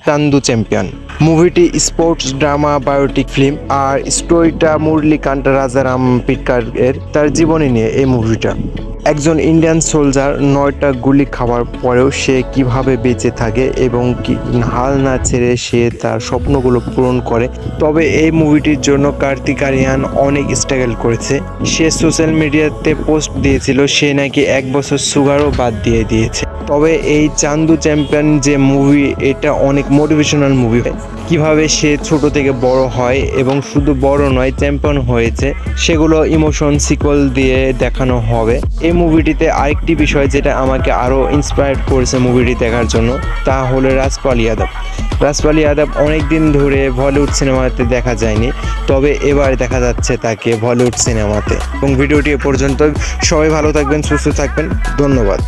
চান্দু champion মুভিটি sports drama biopic film আর স্টোরিটা মুরলীকান্ত রাজারাম পিটকার এর তার জীবনী নিয়ে এই মুভিটা। একজন ইন্ডিয়ান সোলজার 9টা গুলি খাওয়ার পরেও সে কিভাবে বেঁচে থাকে এবং কি হাল না ছেড়ে সে তার স্বপ্নগুলো পূরণ করে। তবে এই মুভিটির জন্য কার্তিক আরিয়ান অনেক স্ট্রাগল করেছে। সে সোশ্যাল মিডিয়াতে পোস্ট দিয়েছিল সে নাকি 1 বছর সুগারও বাদ দিয়েছে। তবে এই চান্দু চ্যাম্পিয়ন যে মুভি এটা অনেক মোটিভেশনাল মুভি, কিভাবে সে ছোট থেকে বড় হয় এবং শুধু বড় নয় চ্যাম্পিয়ন হয়েছে সেগুলো ইমোশন সিকোয়েল দিয়ে দেখানো হবে। এই মুভিটিতে আরেকটি বিষয় যেটা আমাকে আরও ইন্সপায়ার্ড করেছে মুভিটি দেখার জন্য তা হলো রাজপাল ইয়াদব অনেক দিন ধরে বলিউড সিনেমাতে দেখা যায়নি, তবে এবার দেখা যাচ্ছে তাকে বলিউড সিনেমাতে। এবং ভিডিওটি এ পর্যন্ত, সবাই ভালো থাকবেন, সুস্থ থাকবেন, ধন্যবাদ।